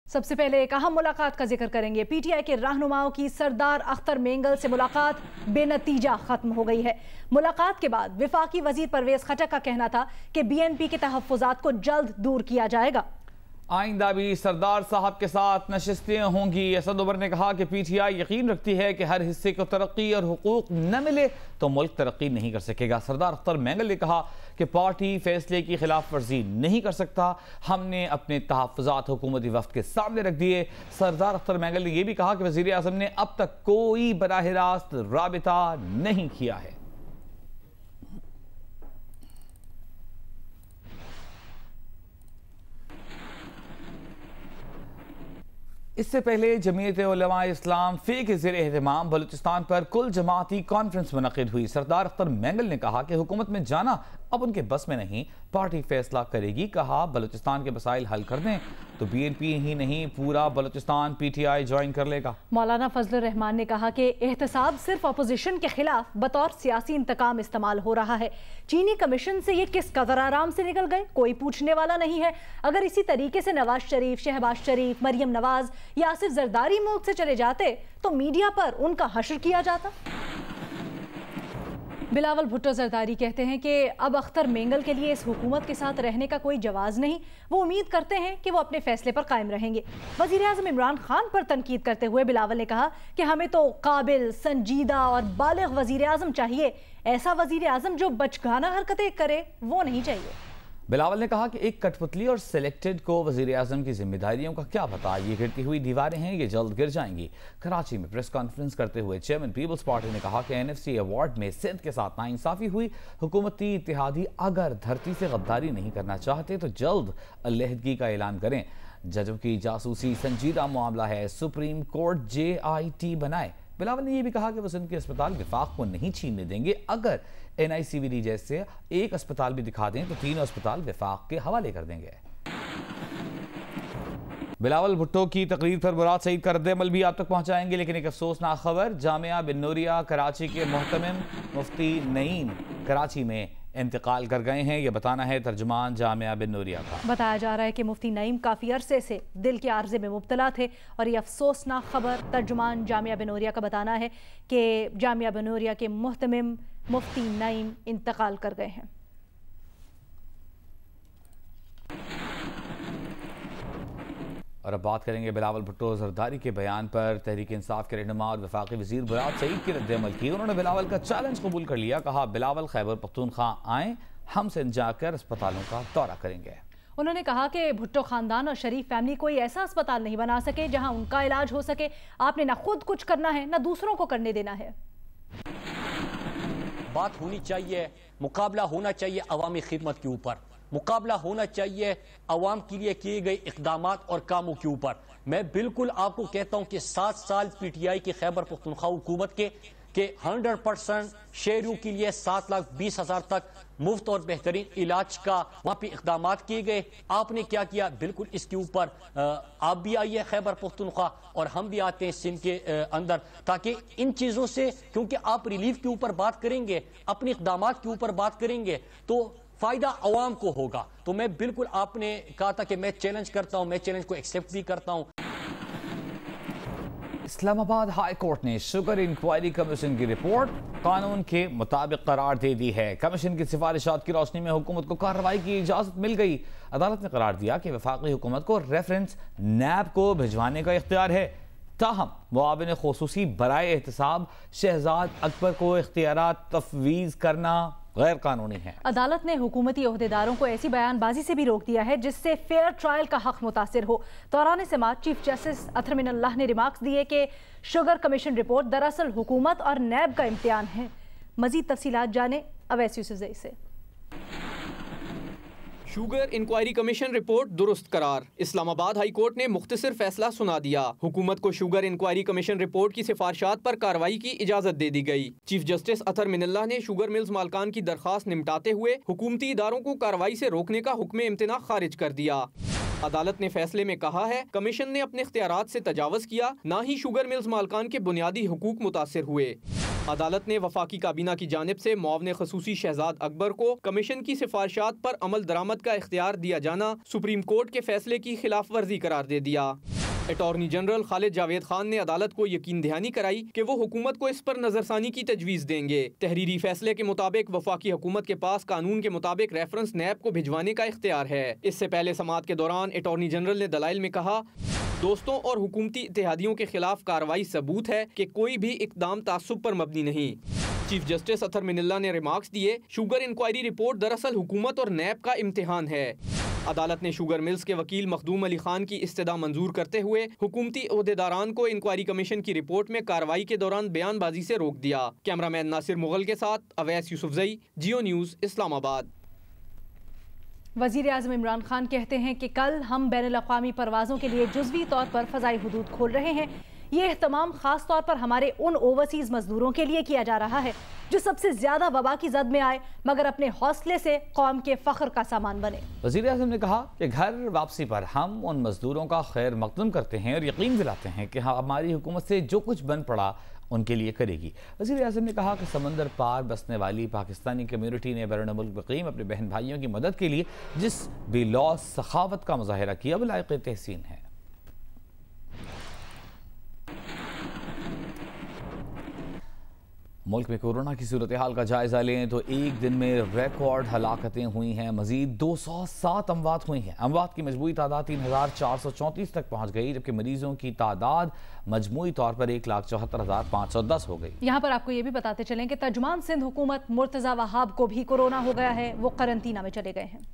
سب سے پہلے ایک اہم ملاقات کا ذکر کریں گے۔ پی ٹی آئی کے رہنماؤں کی سردار اختر مینگل سے ملاقات بے نتیجہ ختم ہو گئی ہے۔ ملاقات کے بعد وفاقی وزیر پرویز خٹک کا کہنا تھا کہ بی این پی کے تحفظات کو جلد دور کیا جائے گا۔ آئندہ بھی سردار صاحب کے ساتھ نشستیں ہوں گی۔ اسد عمر نے کہا کہ پی ٹی آئی یقین رکھتی ہے کہ ہر حصے کو ترقی اور حقوق نہ ملے تو ملک ترقی نہیں کر سکے گا۔ سردار اختر مینگل نے کہا کہ پارٹی فیصلے کی خلاف ورزی نہیں کر سکتا، ہم نے اپنے تحفظات حکومتی وفد کے سامنے رکھ دیے۔ سردار اختر مینگل نے یہ بھی کہا کہ وزیر اعظم نے اب تک کوئی براہ راست رابطہ نہیں کیا ہے۔ اس سے پہلے جمعیت علماء اسلام فی کے زیر اہتمام بلوچستان پر کل جماعتی کانفرنس منعقد ہوئی۔ سردار اختر مینگل نے کہا کہ حکومت میں جانا اب ان کے بس میں نہیں، پارٹی فیصلہ کرے گی۔ کہا بلوچستان کے مسائل حل کر دیں تو بی این پی ہی نہیں پورا Balochistan P T I join کر لے گا۔ مولانا فضل الرحمان نے کہا کہ احتساب صرف اپوزیشن کے خلاف بطور سیاسی انتقام استعمال ہو رہا ہے۔ چینی کمیشن سے یہ کس قدر آرام سے نکل گئے، کوئی پوچھنے والا نہیں ہے۔ اگر اسی طریقے سے نواز شریف، شہباز شریف، مریم نواز یا آصف زرداری ملک سے چلے جاتے تو میڈیا پر ان کا حشر کیا جاتا۔ بلاول بھٹو زرداری کہتے ہیں کہ اب اختر مینگل کے لیے اس حکومت کے ساتھ رہنے کا کوئی جواز نہیں، وہ امید کرتے ہیں کہ وہ اپنے فیصلے پر قائم رہیں گے۔ وزیر اعظم عمران خان پر تنقید کرتے ہوئے بلاول نے کہا کہ ہمیں تو قابل، سنجیدہ اور بالغ وزیر اعظم چاہیے، ایسا وزیر اعظم جو بچگانہ حرکتیں کرے وہ نہیں چاہیے۔ بلاول نے کہا کہ ایک کٹ پتلی اور سلیکٹڈ کو وزیر اعظم کی ذمہ داریوں کا کیا پتا، یہ گرتی ہوئی دیواریں ہیں، یہ جلد گر جائیں گی۔ کراچی میں پریس کانفرنس کرتے ہوئے چیئرمین پیپلز پارٹی نے کہا کہ این ایف سی ایوارڈ میں سندھ کے ساتھ ناانصافی ہوئی، حکومتی اتحادی اگر دھرتی سے غداری نہیں کرنا چاہتے تو جلد علیحدگی کا اعلان کریں۔ ججوں کی جاسوسی سنجیدہ معاملہ ہے، supreme court J I T بنائے۔ بلاول نے یہ بھی کہا کہ وہ سندھ کے اسپتال وفاق کو نہیں چھیننے دیں گے، اگر این آئی سی وی ڈی جیسے ایک اسپتال بھی دکھا دیں تو تینوں اسپتال وفاق کے حوالے کر دیں گے۔ بلاول بھٹو کی تقریر پر مراد سعید کا رد عمل بھی آپ تک پہنچائیں گے، لیکن ایک افسوسناک خبر، جامعہ بن نوریہ کراچی کے محتمم مفتی نعیم کراچی میں انتقال کر گئے ہیں۔ یہ بتانا ہے ترجمان جامعہ بن نوریہ کا۔ بتایا جا رہا ہے کہ مفتی نعیم کافی عرصے سے دل کے عارضے میں مبتلا تھے، اور یہ افسوسناک خبر ترجمان جامعہ بن نوریہ کا بتانا ہے کہ جامعہ بن نوریہ کے محتمم مفتی نعیم انتقال کر گئے ہیں۔ اور اب بات کریں گے بلاول بھٹو زرداری کے بیان پر۔ تحریک انصاف کے رہنما اور وفاقی وزیر مراد سعید کی رد عمل کی۔ انہوں نے بلاول کا چیلنج قبول کر لیا، کہا بلاول خیبر پختونخوا آئیں، ہم سے جا کر اسپتالوں کا دورہ کریں گے۔ انہوں نے کہا کہ بھٹو خاندان اور شریف فیملی کوئی ایسا اسپتال نہیں بنا سکے جہاں ان کا علاج ہو سکے۔ آپ نے نہ خود کچھ کرنا ہے نہ دوسروں کو کرنے دینا ہے۔ بات ہونی چاہیے، مقابلہ ہونا چاہیے عوامی خدمت کے اوپر، مقابلہ ہونا چاہیے عوام کے لیے کیے گئے اقدامات اور کاموں کے اوپر۔ میں بالکل آپ کو کہتا ہوں کہ 7 سال پی ٹی آئی کی خیبر پختونخوا حکومت کے 100% شہریوں کے لیے 7,20,000 تک مفت اور بہترین علاج کا وہاں پہ اقدامات کیے گئے۔ آپ نے کیا کیا؟ بالکل اس کے اوپر آپ بھی آئیے خیبر پختونخوا اور ہم بھی آتے ہیں سندھ کے اندر، تاکہ ان چیزوں سے، کیونکہ آپ ریلیف کے اوپر بات کریں گے، اپنے اقدامات کے اوپر بات کریں گے تو فائدہ عوام کو ہوگا۔ تو میں بالکل، آپ نے کہا تھا کہ میں چیلنج کرتا ہوں، میں چیلنج کو ایکسیپٹ بھی کرتا ہوں۔ اسلام آباد ہائی کورٹ نے شوگر انکوائری کمیشن کی رپورٹ قانون کے مطابق قرار دے دی ہے۔ کمیشن کی سفارشات کی روشنی میں حکومت کو کارروائی کی اجازت مل گئی۔ عدالت نے قرار دیا کہ وفاقی حکومت کو ریفرنس نیب کو بھجوانے کا اختیار ہے، تاہم معاون خصوصی برائے احتساب شہزاد اکبر کو اختیارات تفویض کرنا غیر قانونی ہے۔ عدالت نے حکومتی عہدیداروں کو ایسی بیان بازی سے بھی روک دیا ہے جس سے فیئر ٹرائل کا حق متاثر ہو۔ دوران سماعت چیف جسٹس اطہر من اللہ نے ریمارکس دیے کہ شوگر کمیشن رپورٹ دراصل حکومت اور نیب کا امتحان ہے۔ مزید تفصیلات جانیں اویس یوسفزئی سے۔ شوگر انکوائری کمیشن رپورٹ درست قرار، اسلام آباد ہائی کورٹ نے مختصر فیصلہ سنا دیا۔ حکومت کو شوگر انکوائری کمیشن رپورٹ کی سفارشات پر کارروائی کی اجازت دے دی گئی۔ چیف جسٹس اطہر من اللہ نے شوگر ملز مالکان کی درخواست نمٹاتے ہوئے حکومتی اداروں کو کارروائی سے روکنے کا حکم امتناع خارج کر دیا۔ عدالت نے فیصلے میں کہا ہے کمیشن نے اپنے اختیارات سے تجاوز کیا، نہ ہی شوگر ملز مالکان کے بنیادی حقوق متاثر ہوئے۔ عدالت نے وفاقی کابینہ کی جانب سے معاون خصوصی شہزاد اکبر کو کمیشن کی سفارشات پر عمل درآمد کا اختیار دیا جانا سپریم کورٹ کے فیصلے کی خلاف ورزی قرار دے دیا۔ अटॉर्नी जनरल खालिद जावेद खान ने अदालत को यकीन दहानी कराई कि वो हुकूमत को इस पर नजरसानी की तजवीज़ देंगे। तहरीरी फैसले के मुताबिक वफाकी हुकूमत के पास कानून के मुताबिक रेफरेंस नैब को भिजवाने का इख्तियार है। इससे पहले समाअत के दौरान अटॉर्नी जनरल ने दलाइल में कहा, दोस्तों और हुकूमती इत्तेहादियों के खिलाफ कार्रवाई सबूत है कि कोई भी इकदाम तासुब पर मबनी नहीं। चीफ जस्टिस अतर मिनल्ला ने रिमार्क्स दिए, शुगर इंक्वायरी रिपोर्ट दरअसल हुकूमत और नैब का इम्तिहान है। अदालत ने शुगर मिल्स के वकील मखदूम अली खान की इस्तदा मंजूर करते हुए हुकूमती ओहदेदारान को इंक्वायरी कमीशन की रिपोर्ट में कार्रवाई के दौरान बयानबाजी से रोक दिया। कैमरामैन नासिर मुगल के साथ अवैस यूसुफजई, जियो न्यूज़, इस्लामाबाद। वज़ीर आज़म इमरान खान कहते हैं कि कल हम बैनुल-अक़वामी परवाज़ों के लिए जुज़वी तौर पर फ़ज़ाई हुदूद खोल रहे हैं। ये एहतमाम ख़ास तौर पर हमारे उन ओवरसीज़ मज़दूरों के लिए किया जा रहा है जो सबसे ज़्यादा वबा की जद में आए मगर अपने हौसले से कौम के फ़ख्र का सामान बने। वज़ीर आज़म ने कहा कि घर वापसी पर हम उन मज़दूरों का खैर मक़दम करते हैं और यकीन दिलाते हैं कि हमारी हुकूमत से जो कुछ बन पड़ा उनके लिए करेगी। वज़ीर आज़म ने कहा कि समंदर पार बसने वाली पाकिस्तानी कम्यूनिटी ने बैरून मुल्क मुक़ीम अपने बहन भाइयों की मदद के लिए जिस बेलौस सखावत का मुज़ाहिरा किया वो लायक़ तहसीन है। मुल्क में कोरोना की सूरत हाल का जायजा लें तो एक दिन में रिकॉर्ड हलाकतें हुई हैं। मजीद 207 अमवात हुई हैं। अमवात की मजमूई तादाद 3434 तक पहुंच गई, जबकि मरीजों की तादाद मजमूई तौर पर 1,74,510 हो गई। यहाँ पर आपको ये भी बताते चलें कि तर्जुमान सिंध हुकूमत मुर्तज़ा वहाब को भी कोरोना हो गया है, वो करंटीना में चले गए हैं।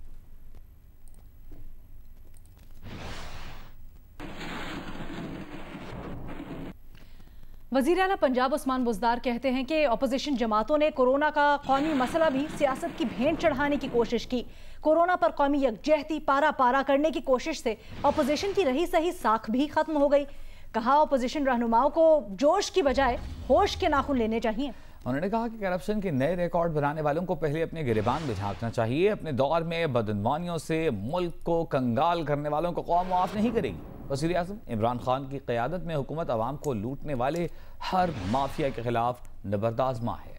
वज़ीर आला पंजाब उस्मान बुज़दार कहते हैं कि अपोजिशन जमातों ने कोरोना का कौमी मसला भी सियासत की भेंट चढ़ाने की कोशिश की। कोरोना पर कौमी यकजहती पारा पारा करने की कोशिश से अपोजिशन की रही सही साख भी खत्म हो गई। कहा, अपोजिशन रहनुमाओं को जोश की बजाय होश के नाखून लेने चाहिए। उन्होंने कहा कि करप्शन के नए रिकॉर्ड बनाने वालों को पहले अपने गिरबान में झांकना चाहिए। अपने दौर में बदनवानियों से मुल्क को कंगाल करने वालों को कौम माफ नहीं करेगी। वज़ीर आज़म इमरान खान की क़यादत में हुकूमत अवाम को लूटने वाले हर माफिया के खिलाफ नबर्दाज़मा है।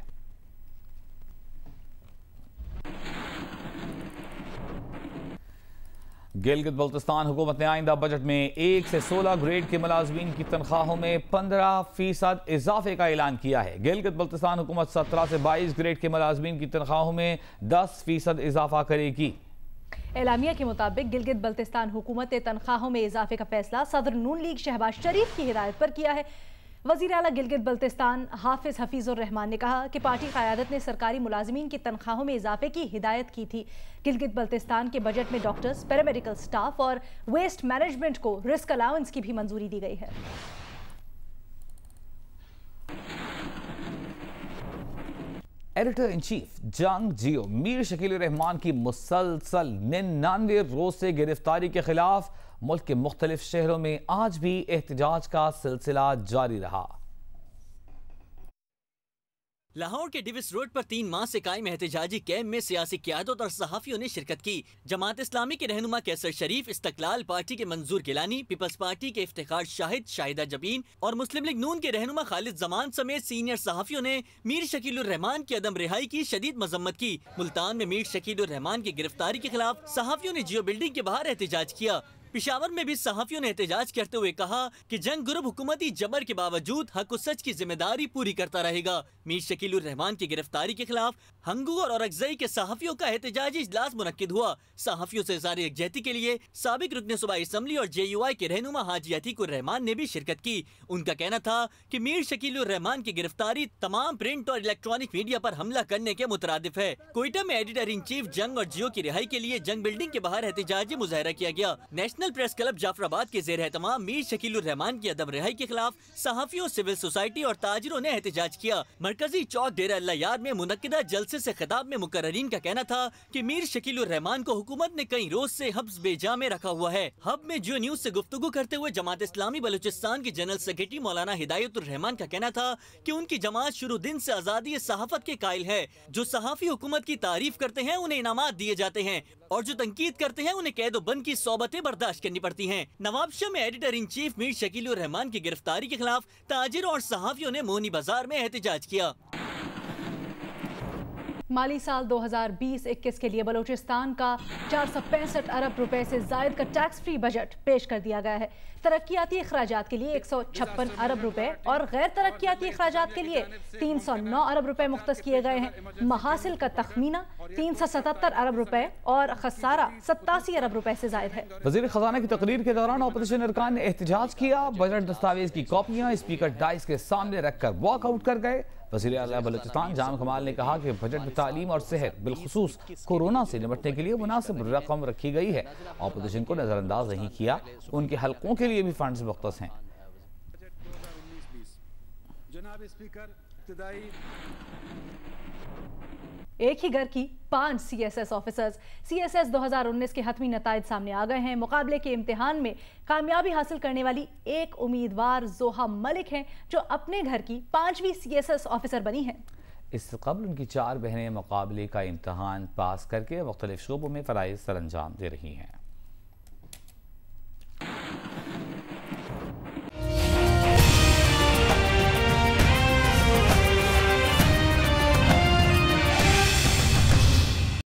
गिलगित बल्तिस्तान हुकूमत ने आइंदा बजट में 1 से 16 ग्रेड के मुलाजमीन की तनख्वाहों में 15% इजाफे का ऐलान किया है। गिलगित बल्तिस्तान हुकूमत 17 से 22 ग्रेड के मुलाजमीन की तनख्वाहों में 10% इजाफा करेगी। एलामिया के मुताबिक गिलगित बल्तिस्तान हुकूमत ने तनख्वाहों में इजाफे का फैसला सदर नून लीग शहबाज शरीफ की हिदायत पर किया है। वज़ीर आला गिलगित बल्तिस्तान हाफिज हफीजुर रहमान ने कहा कि पार्टी क़यादत ने सरकारी मुलाजमीन की तनख्वाहों में इजाफे की हिदायत की थी। गिलगित बल्तिस्तान के बजट में डॉक्टर्स, पैरामेडिकल स्टाफ और वेस्ट मैनेजमेंट को रिस्क अलाउंस की भी मंजूरी दी गई है। एडिटर इन चीफ जंग जियो मीर शकील रहमान की मुसलसल 99 रोज से गिरफ्तारी के खिलाफ मुल्क के मुख्तलिफ शहरों में आज भी एहतजाज का सिलसिला जारी रहा। लाहौर के डिविस रोड पर 3 माह से कायम एहतजाजी कैंप में सियासी क़यादत और सहाफ़ियों ने शिरकत की। जमात इस्लामी के रहनुमा कैसर शरीफ, इस्तक़लाल पार्टी के मंजूर गिलानी, पीपल्स पार्टी के इफ्तिखार शाहिद, शाहिदा जबीन और मुस्लिम लीग नून के रहनुमा खालिद जमान समेत सीनियर सहाफ़ियों ने मीर शकील उर रहमान की अदम रिहाई की शदीद मजम्मत की। मुल्तान में मीर शकील उर रहमान की गिरफ्तारी के खिलाफ सहाफ़ियों ने जियो बिल्डिंग के बाहर एहतजाज किया। पिशावर में भी सहाफ़ियों ने एहतजाज करते हुए कहा कि जंग ग्रुप हुकूमती जबर के बावजूद हक व सच की जिम्मेदारी पूरी करता रहेगा। मीर शकील उर रहमान की गिरफ्तारी के खिलाफ हंगू और औरकजई के सहाफ़ियों का एहतजाजी इजलास मुनक्किद हुआ। सहाफ़ियों से इज़हार यकजहती के लिए साबिक रुकने सूबाई असम्बली और JUI के रहनुमा हाजी अतीक उर रहमान ने भी शिरकत की। उनका कहना था कि मीर शकील उर रहमान की गिरफ्तारी तमाम प्रिंट और इलेक्ट्रॉनिक मीडिया पर हमला करने के मुतरादिफ है। कोयटा में एडिटर इन चीफ जंग और जियो की रिहाई के लिए जंग बिल्डिंग के बाहर एहतजाजी मुजाहरा किया गया। नेशनल प्रेस क्लब जाफराबाद के ज़ेर एहतमाम मीर शकील उर रहमान की अदम रिहाई के खिलाफ सहाफ़ियों, सिविल सोसाइटी और ताजिरों ने एहतजाज किया। मरकजी चौक डेरा अल्लाह यार में मुनक्किदा जलसे से खिताब में मुकर्ररीन का कहना था कि मीर शकील उर रहमान को हुकूमत ने कई रोज से हब्स बेजा में रखा हुआ है। हब में जियो न्यूज से गुफ्तगू करते हुए जमात इस्लामी बलूचिस्तान के जनरल सेक्रेटरी मौलाना हिदायत उर रहमान का कहना था कि उनकी जमात शुरू दिन से आज़ादी सहाफत के कायल है। जो सहाफ़ी हुकूमत की तारीफ करते हैं उन्हें इनामात दिए जाते हैं और जो तनकीद करते हैं उन्हें कैद व बंद की सोबतें बर्दाश्त करनी पड़ती हैं। नवाबशाह में editor in chief Mir Shakeel उर रहमान की गिरफ्तारी के खिलाफ ताजिरों और सहाफ़ियों ने मोनी बाजार में एहतजाज किया। माली साल 2020-21 के लिए बलूचिस्तान का 465 अरब रुपए से जायद का टैक्स फ्री बजट पेश कर दिया गया है। तरक्याती अखराजात के लिए 156 अरब रुपए और गैर तरक्याती अखराजात के लिए 309 अरब रुपए मुख्तस किए गए हैं। महासिल का तखमीना 377 अरब रुपए और खसारा 87 अरब रुपए से जायद है। वज़ीर ख़ज़ाना की तकरीर के दौरान अपोजिशन अरकान ने एहतजाज किया। बजट दस्तावेज की कॉपियां स्पीकर डाइस के सामने रखकर वॉकआउट कर गए। वज़ीर आला बलूचिस्तान जाम कमाल ने कहा कि बजट में तालीम और सेहत बिलखुसूस कोरोना से निपटने के लिए मुनासिब रकम रखी गई है। अपोजिशन को नजरअंदाज नहीं किया। उनके हलकों के लिए भी फंड्स मुख्तस हैं। एक ही घर की 5 CSS ऑफिसर्स। CSS 2019 के हतमी नताइज सामने आ गए हैं। मुकाबले के इम्तिहान में कामयाबी हासिल करने वाली एक उम्मीदवार जोहा मलिक हैं, जो अपने घर की 5वीं CSS ऑफिसर बनी हैं। इससे कबल उनकी 4 बहनें मुकाबले का इम्तिहान पास करके मुख्तलिफ शोबों में फराइज़ सरअंजाम दे रही हैं।